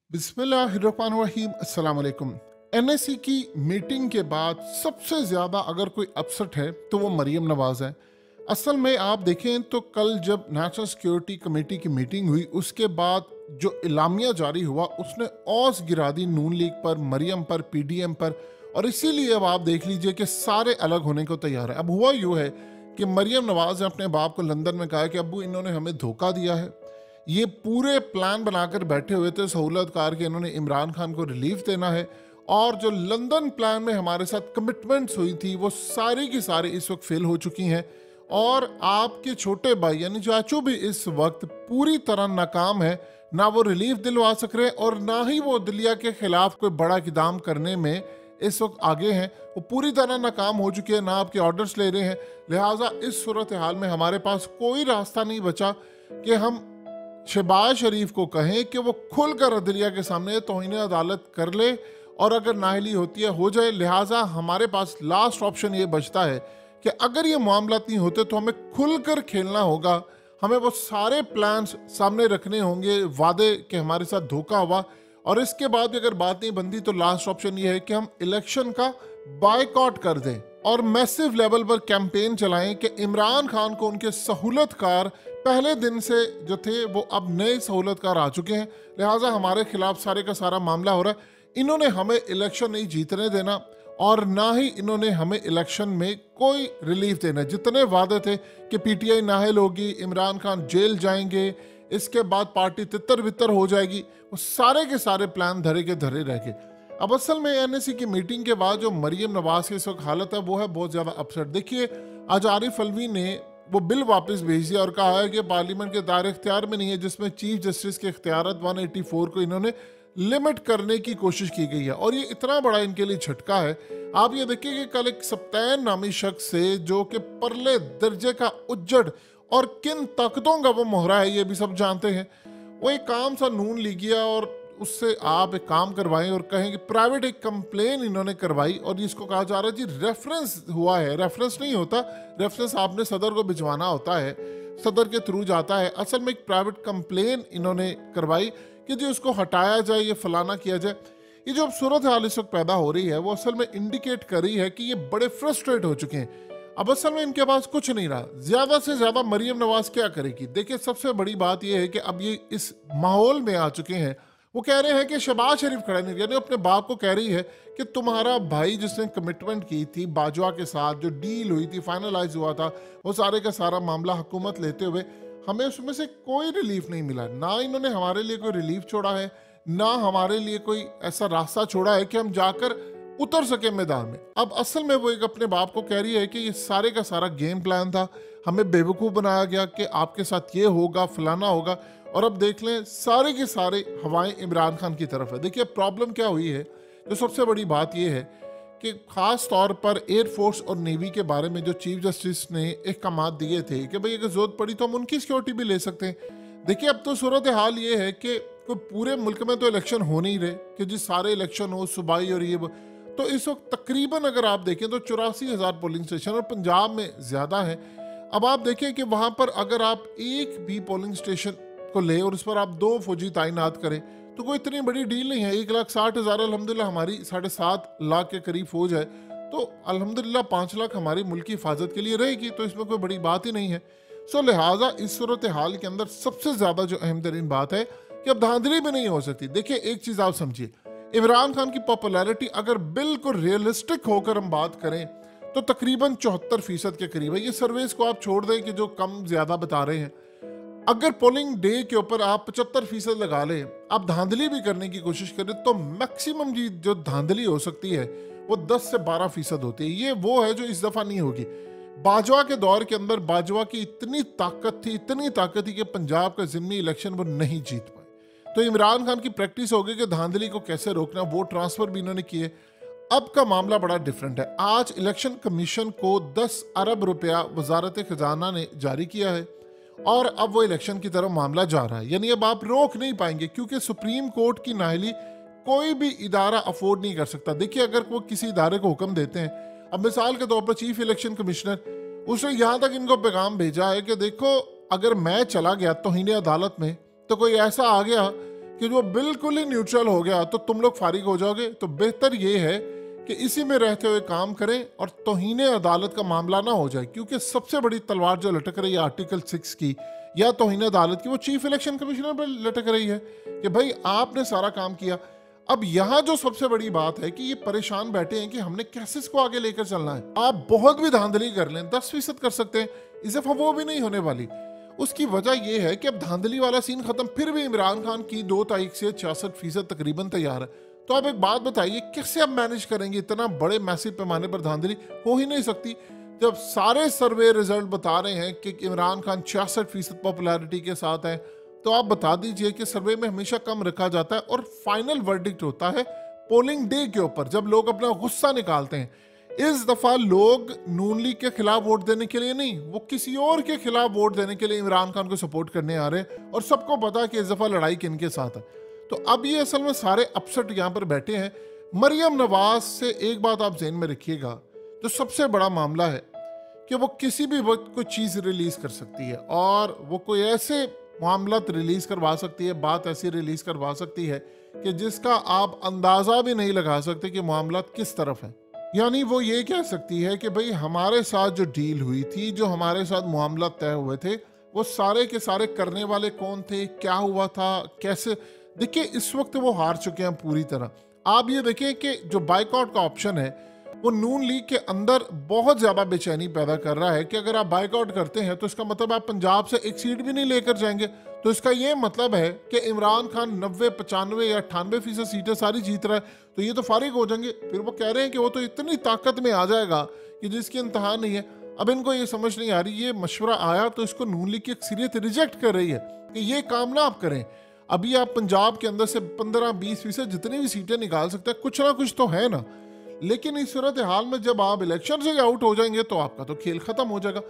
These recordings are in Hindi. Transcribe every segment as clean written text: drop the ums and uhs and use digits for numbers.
बिस्मिल्लाहिर्रहमानिर्रहीम अस्सलाम वालेकुम। एनएससी की मीटिंग के बाद सबसे ज़्यादा अगर कोई अपसेट है तो वो मरीम नवाज़ है। असल में आप देखें तो कल जब नेशनल सिक्योरिटी कमेटी की मीटिंग हुई उसके बाद जो इलामिया जारी हुआ उसने औस गिरा दी नून लीग पर, मरीम पर, पीडीएम पर। और इसीलिए अब आप देख लीजिए कि सारे अलग होने को तैयार है। अब हुआ यूँ है कि मरीम नवाज़ ने अपने बाप को लंदन में कहा कि अब्बू इन्होंने हमें धोखा दिया है। ये पूरे प्लान बनाकर बैठे हुए थे सहूलत कार के, इन्होंने इमरान खान को रिलीफ देना है। और जो लंदन प्लान में हमारे साथ कमिटमेंट्स हुई थी वो सारी की सारी इस वक्त फेल हो चुकी हैं। और आपके छोटे भाई यानी चाचू भी इस वक्त पूरी तरह नाकाम है। ना वो रिलीफ दिलवा सक रहे और ना ही वो दिलिया के खिलाफ कोई बड़ा इकदाम करने में इस वक्त आगे हैं। वो पूरी तरह नाकाम हो चुके हैं, ना आपके ऑर्डर्स ले रहे हैं। लिहाजा इस सूरत हाल में हमारे पास कोई रास्ता नहीं बचा कि हम शहबाज शरीफ को कहें कि वो खुलकर अदलिया के सामने तौहीन अदालत कर ले और अगर नाअहली होती है हो जाए। लिहाजा हमारे पास लास्ट ऑप्शन ये बचता है कि अगर ये मामला नहीं होते तो हमें खुलकर खेलना होगा। हमें वो सारे प्लान्स सामने रखने होंगे, वादे कि हमारे साथ धोखा हुआ। और इसके बाद भी अगर बात नहीं बनती तो लास्ट ऑप्शन ये है कि हम इलेक्शन का बायकॉट कर दें और मैसिव लेवल पर कैंपेन चलाएं कि इमरान खान को उनके सहूलतकार पहले दिन से जो थे वो अब नए सहूलतकार आ चुके हैं। लिहाजा हमारे खिलाफ सारे का सारा मामला हो रहा है। इन्होंने हमें इलेक्शन नहीं जीतने देना और ना ही इन्होंने हमें इलेक्शन में कोई रिलीफ देना। जितने वादे थे कि पीटीआई नाहल होगी, इमरान खान जेल जाएंगे, इसके बाद पार्टी तितर बितर हो जाएगी, वो सारे के सारे प्लान धरे के धरे रह गए। अब असल में एनएससी की मीटिंग के बाद जो मरीम नवाज की इस वक्त हालत है वो है बहुत ज़्यादा अपसेट। देखिए आज आरिफ अलवी ने वो बिल वापस भेज दिया और कहा है कि पार्लियामेंट के दायरे इख्तियार में नहीं है, जिसमें चीफ जस्टिस के इख्तियारात 184 को इन्होंने लिमिट करने की कोशिश की गई है। और ये इतना बड़ा इनके लिए झटका है। आप ये देखिए कि कल एक सप्तान नामी शख्स से जो कि परले दर्जे का उज्जड़ और किन ताकतों का वो मोहरा है ये भी सब जानते हैं, वो एक काम सा नून ली गया और उससे आप एक काम करवाएं और कहें कि प्राइवेट एक कंप्लेन इन्होंने करवाई और इसको कहा जा रहा है जी रेफरेंस हुआ है। रेफरेंस नहीं होता, रेफरेंस आपने सदर को भिजवाना होता है, सदर के थ्रू जाता है। असल में एक प्राइवेट कंप्लेन इन्होंने करवाई कि जी उसको हटाया जाए, ये फलाना किया जाए। ये जो अब सूरत हाल इस वक्त पैदा हो रही है वो असल में इंडिकेट कर रही है कि ये बड़े फ्रस्ट्रेट हो चुके हैं। अब असल में इनके पास कुछ नहीं रहा, ज्यादा से ज्यादा मरीम नवाज क्या करेगी। देखिए सबसे बड़ी बात यह है कि अब ये इस माहौल में आ चुके हैं। वो कह रहे हैं कि शहबाज शरीफ खड़ा नहीं, यानी अपने बाप को कह रही है कि तुम्हारा भाई जिसने कमिटमेंट की थी बाजवा के साथ, जो डील हुई थी, फाइनलाइज हुआ था, वो सारे का सारा मामला हुकूमत लेते हुए हमें उसमें से कोई रिलीफ नहीं मिला। ना इन्होंने हमारे लिए कोई रिलीफ छोड़ा है, ना हमारे लिए कोई ऐसा रास्ता छोड़ा है कि हम जाकर उतर सके मैदान में। अब असल में वो एक अपने बाप को कह रही है कि ये सारे का सारा गेम प्लान था, हमें बेवकूफ़ बनाया गया कि आपके साथ ये होगा, फलाना होगा। और अब देख लें सारे के सारे हवाएं इमरान खान की तरफ है। देखिए प्रॉब्लम क्या हुई है, जो सबसे बड़ी बात यह है कि ख़ास तौर पर एयरफोर्स और नेवी के बारे में जो चीफ जस्टिस ने अहकाम दिए थे कि भाई अगर ज़रूरत पड़ी तो हम उनकी सिक्योरिटी भी ले सकते हैं। देखिए अब तो सूरत हाल ये है कि कोई पूरे मुल्क में तो इलेक्शन हो नहीं रहे कि जिस सारे इलेक्शन हो सुबाई और ये तो इस वक्त तकरीबन अगर आप देखें तो 84,000 पोलिंग स्टेशन और पंजाब में ज़्यादा है। अब आप देखें कि वहाँ पर अगर आप एक भी पोलिंग स्टेशन को ले और उस पर आप 2 फौजी तैनात करें तो कोई इतनी बड़ी डील नहीं है। 1,60,000 अल्हम्दुलिल्लाह हमारी 7.5 लाख के करीब फौज है, तो अल्हम्दुलिल्लाह 5 लाख हमारी मुल्क की हिफाजत के लिए रहेगी, तो इसमें कोई बड़ी बात ही नहीं है। सो लिहाजा इस सूरत हाल के अंदर सबसे ज़्यादा जो अहम तरीन बात है कि अब धांधली भी नहीं हो सकती। देखिए एक चीज़ आप समझिए, इमरान खान की पॉपुलैरिटी अगर बिल्कुल रियलिस्टिक होकर हम बात करें तो तकरीबन 74% के करीब है। ये सर्वेस को आप छोड़ दें कि जो कम ज़्यादा बता रहे हैं, अगर पोलिंग डे के ऊपर आप 75% लगा लें, आप धांधली भी करने की कोशिश करें तो मैक्सिमम जी जो धांधली हो सकती है वो 10 से 12% होती है। ये वो है जो इस दफ़ा नहीं होगी। बाजवा के दौर के अंदर बाजवा की इतनी ताकत थी कि पंजाब का ज़िमनी इलेक्शन वो नहीं जीत पाए। तो इमरान खान की प्रैक्टिस हो गई कि धांधली को कैसे रोकना, वोट ट्रांसफ़र भी इन्होंने किए। अब का मामला बड़ा डिफरेंट है। आज इलेक्शन कमीशन को 10 अरब रुपया वजारत खजाना ने जारी किया है और अब वो इलेक्शन की तरफ मामला जा रहा है। यानी अब आप रोक नहीं पाएंगे क्योंकि सुप्रीम कोर्ट की नाअहली कोई भी इदारा अफोर्ड नहीं कर सकता। देखिए अगर वो किसी इदारे को हुक्म देते हैं, अब मिसाल के तौर पर चीफ इलेक्शन कमिश्नर, उसने यहाँ तक इनको पैगाम भेजा है कि देखो अगर मैं चला गया तौहीन अदालत में तो कोई ऐसा आ गया कि जो बिल्कुल ही न्यूट्रल हो गया तो तुम लोग फारिग हो जाओगे। तो बेहतर ये है कि इसी में रहते हुए काम करें और तौहीन अदालत का मामला ना हो जाए, क्योंकि सबसे बड़ी तलवार जो लटक रही है आर्टिकल 6 की या तौहीन अदालत की, वो चीफ इलेक्शन कमिश्नर पर लटक रही है कि भाई आपने सारा काम किया। अब यहाँ जो सबसे बड़ी बात है कि ये परेशान बैठे हैं कि हमने कैसे इसको आगे लेकर चलना है। आप बहुत भी धांधली कर लें, 10% कर सकते हैं, इस दफा वो भी नहीं होने वाली। उसकी वजह यह है कि अब धांधली वाला सीन खत्म, फिर भी इमरान खान की 2 तारीख से 66% तकरीबन तैयार है। तो आप एक बात बताइए, कैसे आप मैनेज करेंगे? इतना बड़े मैसिव पैमाने पर धांधली हो ही नहीं सकती। जब सारे सर्वे रिजल्ट बता रहे हैं कि इमरान खान 66% पॉपुलैरिटी के साथ है, तो आप बता दीजिए कि सर्वे में हमेशा कम रखा जाता है और फाइनल वर्डिक्ट होता है पोलिंग डे के ऊपर, जब लोग अपना गुस्सा निकालते हैं। इस दफा लोग नून लीग के खिलाफ वोट देने के लिए नहीं, वो किसी और के खिलाफ वोट देने के लिए इमरान खान को सपोर्ट करने आ रहे हैं, और सबको पता है कि इस दफा लड़ाई किनके साथ है। तो अब ये असल में सारे अपसेट यहाँ पर बैठे हैं। मरियम नवाज से एक बात आप ज़हन में रखिएगा, जो सबसे बड़ा मामला है कि वो किसी भी वक्त कोई चीज़ रिलीज कर सकती है, और वो कोई ऐसे मामला रिलीज करवा सकती है, बात ऐसी रिलीज करवा सकती है कि जिसका आप अंदाजा भी नहीं लगा सकते कि मामला किस तरफ है। यानी वो ये कह सकती है कि भाई हमारे साथ जो डील हुई थी, जो हमारे साथ मामला तय हुए थे, वो सारे के सारे करने वाले कौन थे, क्या हुआ था, कैसे। देखिए इस वक्त वो हार चुके हैं पूरी तरह। आप ये देखें कि जो बाइकआउट का ऑप्शन है वो नून लीग के अंदर बहुत ज़्यादा बेचैनी पैदा कर रहा है कि अगर आप बाइकआउट करते हैं तो इसका मतलब आप पंजाब से एक सीट भी नहीं लेकर जाएंगे। तो इसका ये मतलब है कि इमरान खान 90, 95 या 98% सीटें सारी जीत रहा है, तो ये तो फारिग हो जाएंगे। फिर वो कह रहे हैं कि वो तो इतनी ताकत में आ जाएगा कि जिसकी इंतहा नहीं है। अब इनको ये समझ नहीं आ रही, ये मशवरा आया तो इसको नून लीग की अक्सरियत रिजेक्ट कर रही है कि ये काम ना आप करें। अभी आप पंजाब के अंदर से 15-20% जितनी भी सीटें निकाल सकते हैं, कुछ ना कुछ तो है ना। लेकिन इस सूरत हाल में जब आप इलेक्शन से आउट हो जाएंगे तो आपका तो खेल खत्म हो जाएगा।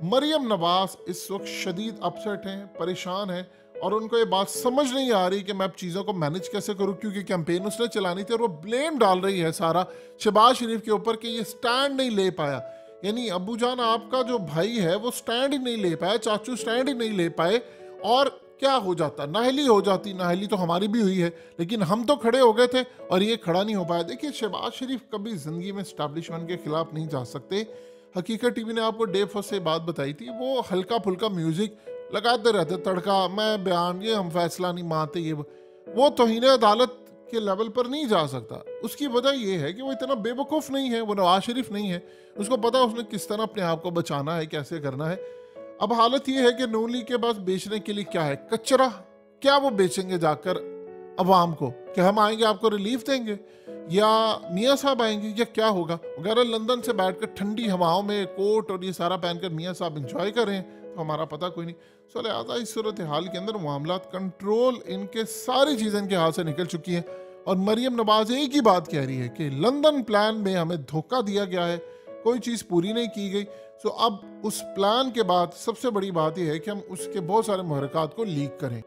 मरियम नवाज इस वक्त शदीद अपसेट हैं, परेशान हैं, और उनको ये बात समझ नहीं आ रही कि मैं अब चीज़ों को मैनेज कैसे करूं, क्योंकि कैंपेन उसने चलानी थी और वो ब्लेम डाल रही है सारा शहबाज शरीफ के ऊपर कि ये स्टैंड नहीं ले पाया। यानी अबू जान आपका जो भाई है वो स्टैंड ही नहीं ले पाया, चाचू स्टैंड ही नहीं ले पाए, और क्या हो जाता, नाहली हो जाती। नाहली तो हमारी भी हुई है, लेकिन हम तो खड़े हो गए थे और ये खड़ा नहीं हो पाया। देखिए शहबाज शरीफ कभी जिंदगी में एस्टैब्लिशमेंट के खिलाफ नहीं जा सकते। हकीकत टीवी ने आपको डे फर्स्ट से बात बताई थी, वो हल्का फुल्का म्यूजिक लगाते रहते, तड़का, मैं बयान, ये हम फैसला नहीं मानते, ये वो तौहीन अदालत के लेवल पर नहीं जा सकता। उसकी वजह यह है कि वो इतना बेवकूफ़ नहीं है, वो नवाज शरीफ नहीं है। उसको पता उसने किस तरह अपने आप को बचाना है, कैसे करना है। अब हालत ये है कि नून लीग के पास बेचने के लिए क्या है? कचरा। क्या वो बेचेंगे जाकर अवाम को कि हम आएंगे आपको रिलीफ देंगे, या मियाँ साहब आएंगे, या क्या होगा? वगैरह लंदन से बैठकर ठंडी हवाओं में कोट और ये सारा पहनकर मियाँ साहब इंजॉय करें, तो हमारा पता कोई नहीं। सो लिहाजा इस सूरत हाल के अंदर मामला कंट्रोल, इनके सारी चीज़ें इनके हाथ से निकल चुकी हैं, और मरियम नवाज एक ही बात कह रही है कि लंदन प्लान में हमें धोखा दिया गया है, कोई चीज़ पूरी नहीं की गई। सो अब उस प्लान के बाद सबसे बड़ी बात यह है कि हम उसके बहुत सारे मुहरकात को लीक करें।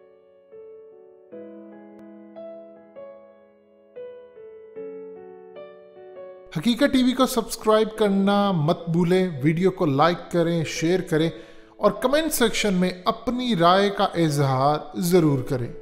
हकीकत टीवी को सब्सक्राइब करना मत भूलें, वीडियो को लाइक करें, शेयर करें, और कमेंट सेक्शन में अपनी राय का इजहार ज़रूर करें।